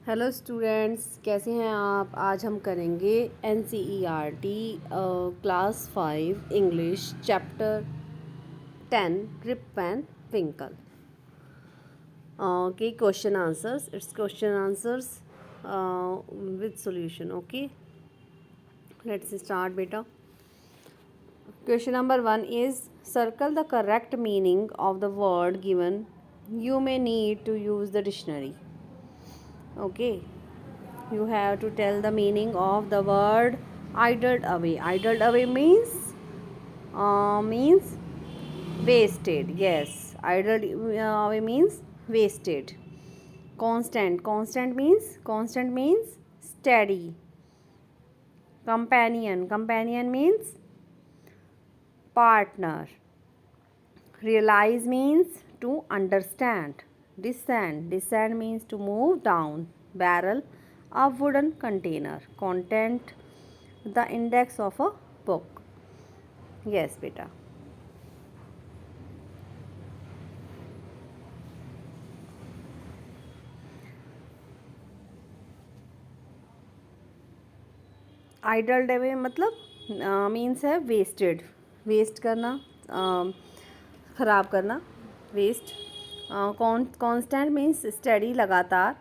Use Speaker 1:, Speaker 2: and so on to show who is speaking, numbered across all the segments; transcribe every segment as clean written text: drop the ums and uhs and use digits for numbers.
Speaker 1: Hello students, कैसे हैं आप। आज हम करेंगे NCERT class 5 English chapter 10 grip and Winkle के question answers. It's question answers with solution. Okay, let's start बेटा। Question number 1 is circle the correct meaning of the word given. You may need to use the dictionary. Okay, you have to tell the meaning of the word idled away. Idled away means wasted. Yes, idled away means wasted. Constant means steady. Companion means partner. Realize means to understand. Descend means to move down. Barrel, a wooden container. Content, the index of a book. Yes beta. Idled away मतलब means है wasted, waste करना, ख़राब करना, waste. Constant means study, लगातार।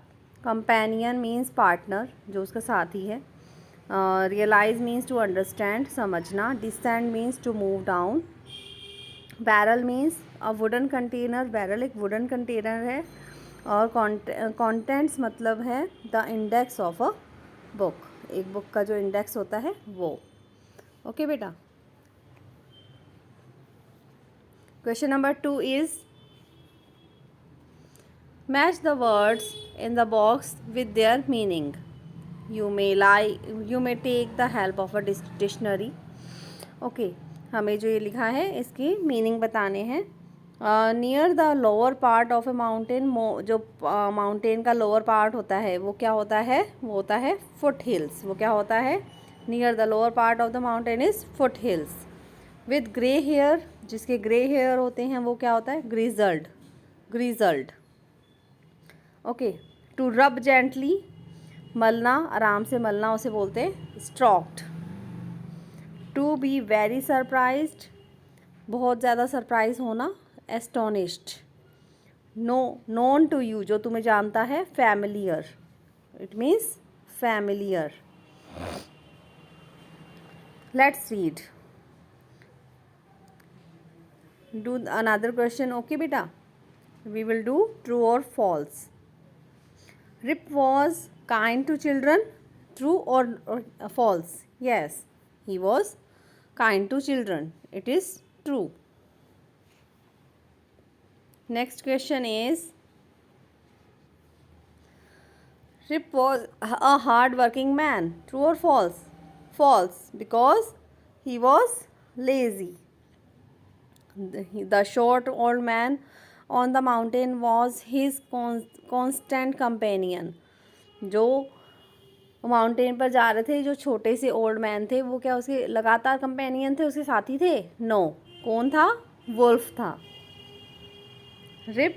Speaker 1: Companion means partner, जो उसका साथी है। रियलाइज मीन्स टू अंडरस्टैंड, समझना। Descend means to move down. Barrel means a wooden container, barrel एक वुडन कंटेनर है। और कॉन्टेंट्स मतलब है the index of a book, एक बुक का जो इंडेक्स होता है वो। ओके बेटा। Question number 2 is match the words in the box with their meaning. You may take the help of a dictionary. Okay, हमें जो ये लिखा है इसकी मीनिंग बताने हैं। Near the lower part of a mountain, जो माउंटेन का लोअर पार्ट होता है वो क्या होता है, वो होता है फुट हिल्स। वो क्या होता है, near the lower part of the mountain is foot hills. With grey hair, जिसके ग्रे हेयर होते हैं वो क्या होता है, grizzled. Okay, to rub gently, मलना, आराम से मलना, उसे बोलते हैं stroked. To be very surprised, बहुत ज़्यादा सरप्राइज होना, एस्टोनिश्ड। नोन टू यू, जो तुम्हें जानता है, familiar, it means familiar. Let's read, do another question. Okay बेटा, वी विल डू ट्रू और false. Rip was kind to children, true और false? Yes, he was kind to children, it is true. Next question is Rip was a hard working man, true or false? False, because he was lazy. The short old man on the mountain was his constant companion. जो mountain पर जा रहे थे, जो छोटे से old man थे, वो क्या उसके लगातार कंपेनियन थे, उसके साथी थे? नो। कौन था? वुल्फ था। Rip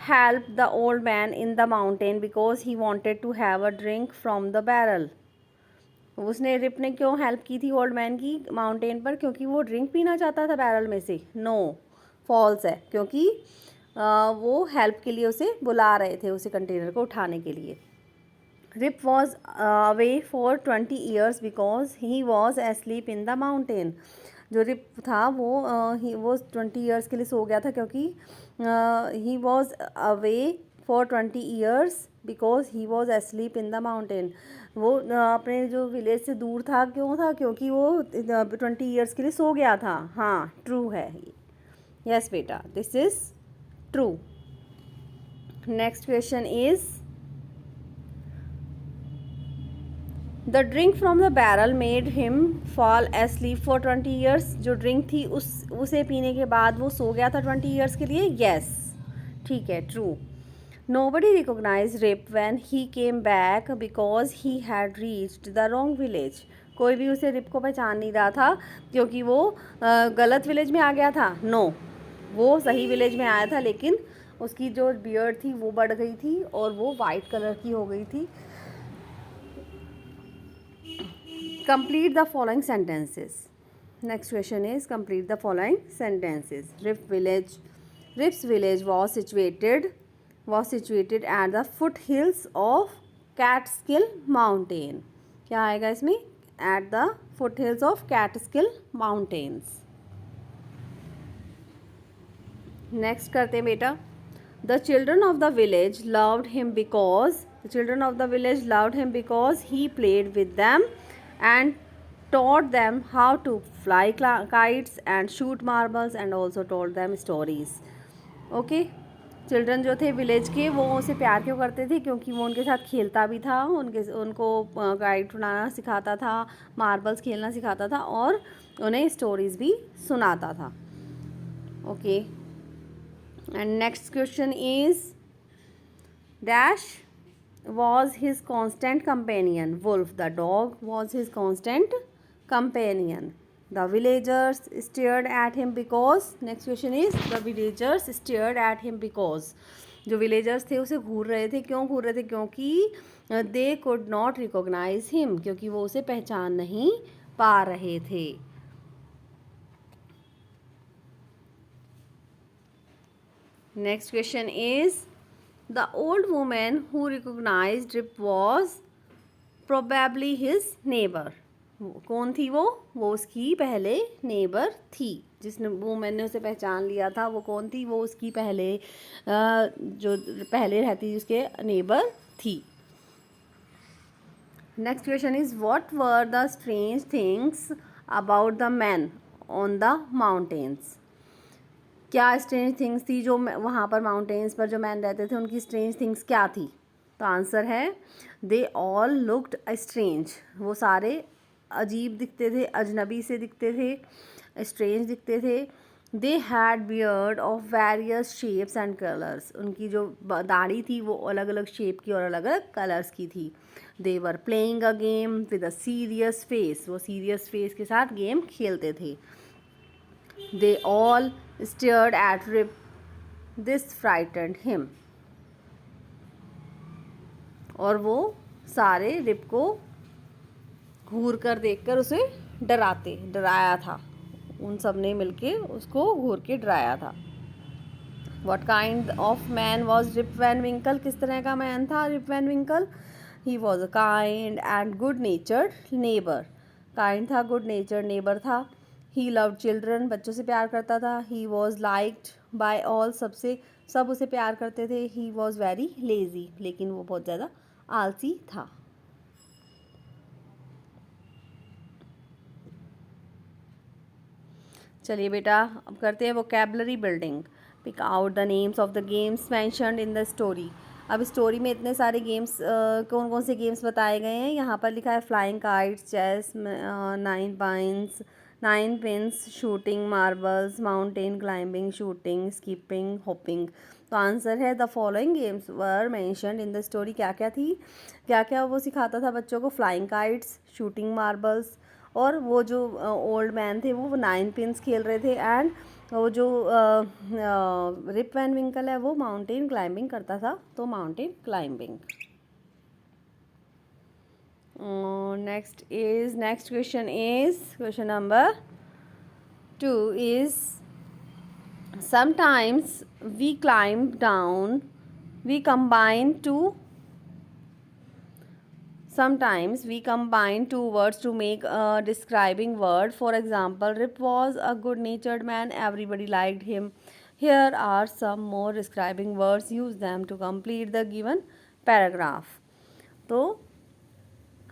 Speaker 1: help the old man in the mountain because he wanted to have a drink from the barrel. उसने, रिप ने क्यों हेल्प की थी ओल्ड मैन की माउंटेन पर? क्योंकि वो ड्रिंक पीना चाहता था बैरल में से? नो, फॉल्स है, क्योंकि वो हेल्प के लिए उसे बुला रहे थे, उसे कंटेनर को उठाने के लिए। Rip was away for 20 years because he was asleep in the mountain. जो रिप था वो 20 ईयर्स के लिए सो गया था, क्योंकि he was away for 20 years because he was asleep in the mountain. वो अपने जो विलेज से दूर था, क्यों था? क्योंकि वो 20 ईयर्स के लिए सो गया था। हाँ, ट्रू है। यस बेटा, this is true. Next question is the drink from the barrel made him fall asleep for 20 years. जो ड्रिंक थी उसे पीने के बाद वो सो गया था 20 ईयर्स के लिए। यस, ठीक है, true. Nobody recognise Rip when he came back because he had reached the wrong village. कोई भी उसे, रिप को पहचान नहीं रहा था क्योंकि वो गलत विलेज में आ गया था। नो, वो सही विलेज में आया था, लेकिन उसकी जो बियर्ड थी वो बढ़ गई थी और वो वाइट कलर की हो गई थी। Complete the following sentences. Next question is complete the following sentences. Rip's village was situated at the foothills of Catskill Mountain। क्या आएगा इसमें? At the foothills of Catskill Mountains। Next करते हैं बेटा। The children of the village loved him because he played with them and taught them how to fly kites and shoot marbles and also told them stories। Okay, children जो थे village के वो उसे प्यार क्यों करते थे? क्योंकि वो उनके साथ खेलता भी था, उनको गाइड उड़ाना सिखाता था, मार्बल्स खेलना सिखाता था और उन्हें स्टोरीज़ भी सुनाता था। Okay, and next question is dash was his constant companion। Wolf the dog was his constant companion। The villagers stared at him because, next question is the villagers stared at him because, जो villagers थे उसे घूर रहे थे। क्यों घूर रहे थे? क्योंकि they could not recognize him, क्योंकि वो उसे पहचान नहीं पा रहे थे। Next question is the old woman who recognized Rip was probably his neighbor। कौन थी वो? वो उसकी पहले नेबर थी। जिसने वूमेन ने उसे पहचान लिया था वो कौन थी? वो उसकी पहले जो पहले रहती उसके नेबर थी। Next question is what were the strange things about the man on the mountains. क्या स्ट्रेंज थिंग्स थी जो वहाँ पर माउंटेन्स पर जो मैन रहते थे उनकी स्ट्रेंज थिंग्स क्या थी? तो आंसर है दे ऑल लुक्ड स्ट्रेंज। वो सारे अजीब दिखते थे, अजनबी से दिखते थे, स्ट्रेंज दिखते थे। They had beard of various shapes and colours. उनकी जो दाढ़ी थी वो अलग अलग शेप की और अलग अलग कलर्स की थी। They were playing a game with a serious face. वो सीरियस फेस के साथ गेम खेलते थे। They all stared at Rip. This frightened him। और वो सारे रिप को घूर कर देखकर उसे डराया था। उन सब ने मिलके उसको घूर के डराया था। What kind of man was Rip Van Winkle? किस तरह का मैन था Rip Van Winkle? He was a kind and good natured neighbor। Kind था, गुड नेचर नेबर था। He loved children। बच्चों से प्यार करता था। He was liked by all। सब उसे प्यार करते थे। He was very lazy। लेकिन वो बहुत ज़्यादा आलसी था। चलिए बेटा अब करते हैं vocabulary building. Pick out the names of the games mentioned in the story. अब स्टोरी में इतने सारे गेम्स कौन कौन से गेम्स बताए गए हैं? यहाँ पर लिखा है flying kites, chess, 9 pins, shooting marbles, mountain climbing, shooting, skipping, hopping. तो आंसर है the following games were mentioned in the story. क्या क्या थी? क्या क्या वो सिखाता था बच्चों को? फ्लाइंग काइट्स, शूटिंग मार्बल्स, और वो जो ओल्ड मैन थे वो 9 पिन्स खेल रहे थे, एंड वो जो रिप वैन विंकल है वो माउंटेन क्लाइंबिंग करता था। तो mountain climbing. Next question number 2 is sometimes we combine two words to make a describing word. For example, Rip was a good-natured man. Everybody liked him. Here are some more describing words. Use them to complete the given paragraph। तो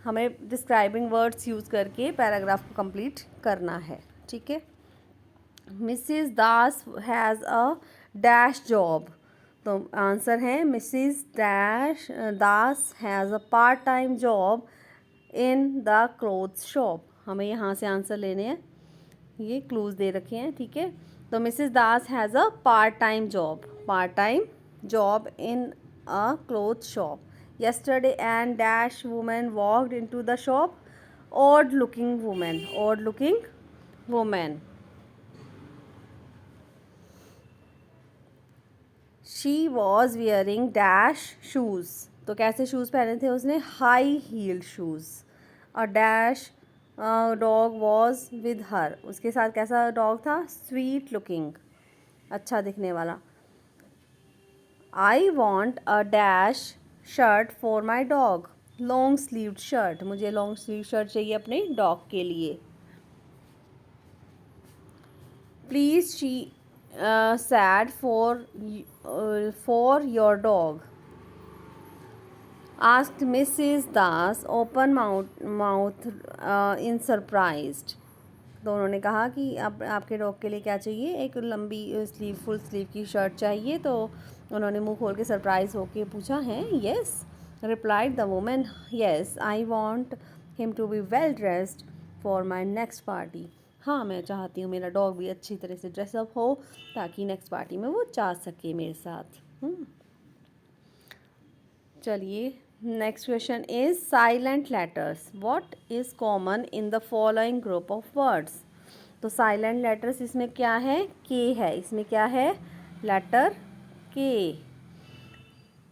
Speaker 1: हमें describing words use करके paragraph को complete करना है। ठीक है। Mrs Das has a dash job. तो answer है Mrs Das has a part time job in the clothes shop. हमें यहाँ से आंसर लेने हैं, ये क्लूज दे रखे हैं। ठीक है। तो Mrs Das has a part time job in a cloth shop. Yesterday and dash woman walked into the shop। odd looking woman। She was wearing dash shoes, तो कैसे शूज़ पहने थे उसने, high heeled shoes. A dash dog was with her, उसके साथ कैसा dog था, sweet looking, अच्छा दिखने वाला। I want a dash shirt for my dog, long sleeved shirt, मुझे लॉन्ग स्लीव शर्ट चाहिए अपने डॉग के लिए। Please she said for your dog, asked Mrs Das open mouth in surprised. तो उन्होंने कहा कि आपके डॉग के लिए क्या चाहिए, एक लंबी स्लीव फुल स्लीव की शर्ट चाहिए। तो उन्होंने मुंह खोल के सरप्राइज होके पूछा है। Yes replied the women, yes I want him to be well dressed for my next party. हाँ, मैं चाहती हूँ मेरा डॉग भी अच्छी तरह से ड्रेसअप हो ताकि नेक्स्ट पार्टी में वो जा सके मेरे साथ। चलिए, next question is silent letters, what is common in the following group of words. तो साइलेंट लेटर्स इसमें क्या है, के है, इसमें क्या है, लेटर के।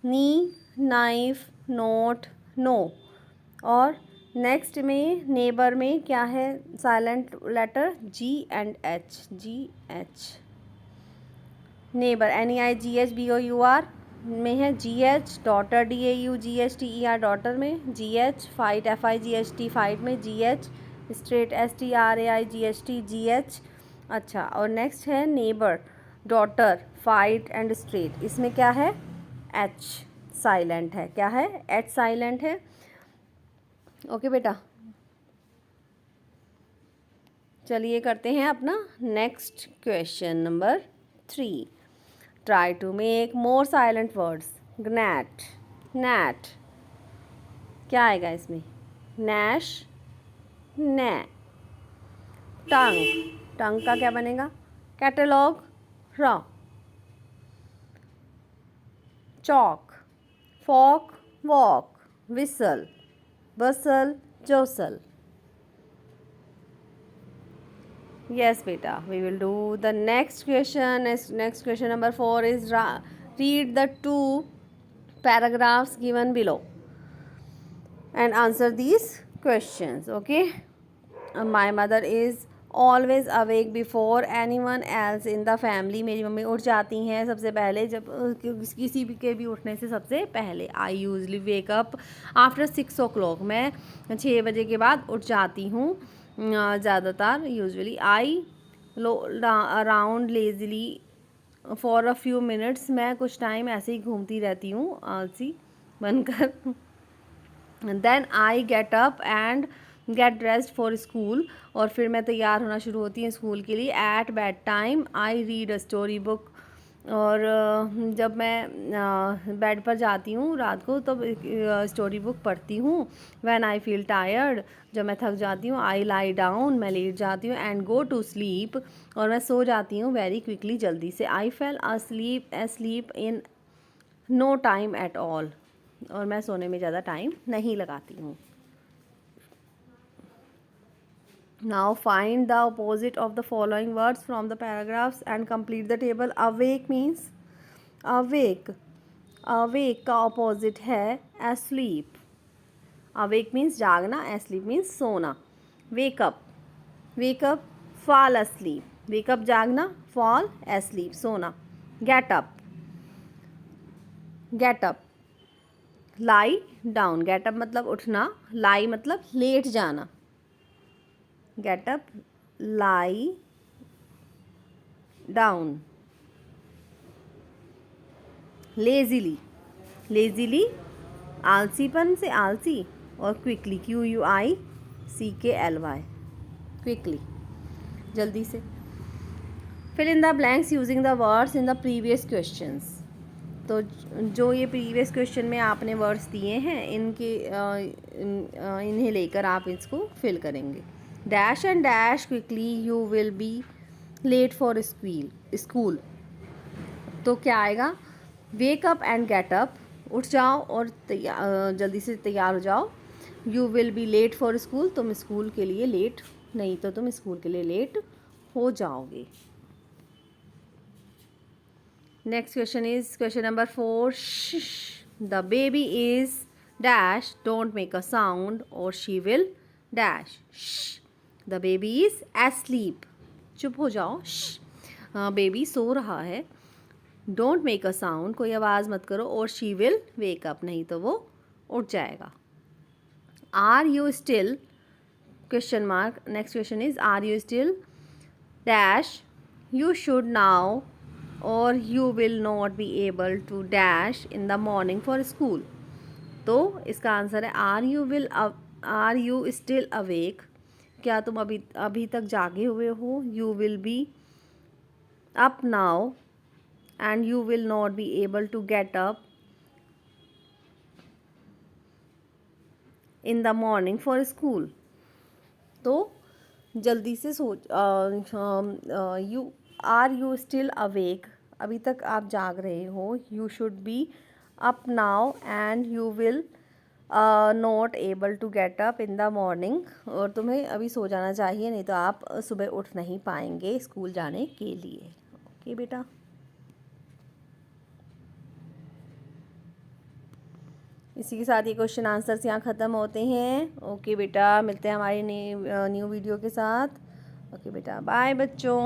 Speaker 1: Knee, knife, knot, know. और नेक्स्ट में नेबर में क्या है, silent letter G and H, G H. Neighbour NEIGHBOUR में है G H, daughter DAUGHTER daughter में G H, fight FIGHT fight में G H, straight STRAIGHT G H. अच्छा, और नेक्स्ट है neighbour, daughter, fight and straight, इसमें क्या है, एच साइलेंट है, क्या है, एच साइलेंट है। ओके बेटा, चलिए करते हैं अपना next question number 3। Try to make more silent words. gnat, gnat, क्या आएगा इसमें, nash, नै। टंग, टंग का क्या बनेगा, कैटलॉग, र। Chalk, folk, walk, whistle, bustle, jostle. Yes beta, we will do the next question. Next question number 4 is read the 2 paragraphs given below and answer these questions. Okay. My mother is always awake before anyone else in the family. मेरी mummy उठ जाती हैं सबसे पहले, जब किसी भी के भी उठने से सबसे पहले। I usually wake up after 6 o'clock. मैं 6 बजे के बाद उठ जाती हूँ ज़्यादातर, usually. I around lazily for a few minutes, मैं कुछ टाइम ऐसे ही घूमती रहती हूँ आलसी बनकर। Then I get up and get dressed for school, और फिर मैं तैयार होना शुरू होती हूँ स्कूल के लिए। At bed time I read a story book, और जब मैं बेड पर जाती हूँ रात को तब स्टोरी बुक पढ़ती हूँ। व्हेन आई फील टायर्ड, जब मैं थक जाती हूँ, आई लाई डाउन, मैं लेट जाती हूँ। एंड गो टू स्लीप, और मैं सो जाती हूँ वेरी क्विकली, जल्दी से। I fell asleep in no time at all, और मैं सोने में ज़्यादा टाइम नहीं लगाती हूँ। Now find the opposite of the following words from the paragraphs and complete the table. Awake means awake, awake का opposite है asleep. Awake means जागना, asleep means सोना। Wake up, wake up, fall asleep. Wake up जागना, fall asleep सोना। Get up, get up, lie down. Get up मतलब उठना, lie मतलब late जाना। Get up, lie down. Lazily, lazily आलसीपन से आलसी, और quickly QUICKLY, quickly जल्दी से। Fill in the blanks using the words in the previous questions. तो जो ये प्रीवियस क्वेश्चन में आपने वर्ड्स दिए हैं इन्हें लेकर आप इसको फिल करेंगे। Dash and dash quickly you will be late for school, तो क्या आएगा, wake up and get up, उठ जाओ और जल्दी से तैयार हो जाओ। You will be late for school, तुम स्कूल के लिए लेट, नहीं तो तुम स्कूल के लिए लेट हो जाओगे। Next question is question number 4. The baby is dash don't make a sound और she will dash. The baby is asleep. चुप हो जाओ. बेबी सो रहा है. डोंट मेक अ साउंड, कोई आवाज़ मत करो. और शी विल वेक अप, नहीं तो वो उठ जाएगा. Are you still question mark. Next question is are you still dash you should now और you will not be able to dash in the morning for school. तो इसका answer है are you still awake. क्या तुम अभी तक जागे हुए हो. You will B up now and you will not be able to get up in the morning for school. तो जल्दी से सोच. You are you still awake, अभी तक आप जाग रहे हो. You should be up now and you will not able to get up in the morning. और तुम्हें अभी सो जाना चाहिए, नहीं तो आप सुबह उठ नहीं पाएंगे स्कूल जाने के लिए. ओके बेटा. इसी के साथ ये क्वेश्चन आंसर्स यहाँ ख़त्म होते हैं. ओके बेटा, मिलते हैं हमारी न्यू वीडियो के साथ. ओके बेटा, बाय बच्चों.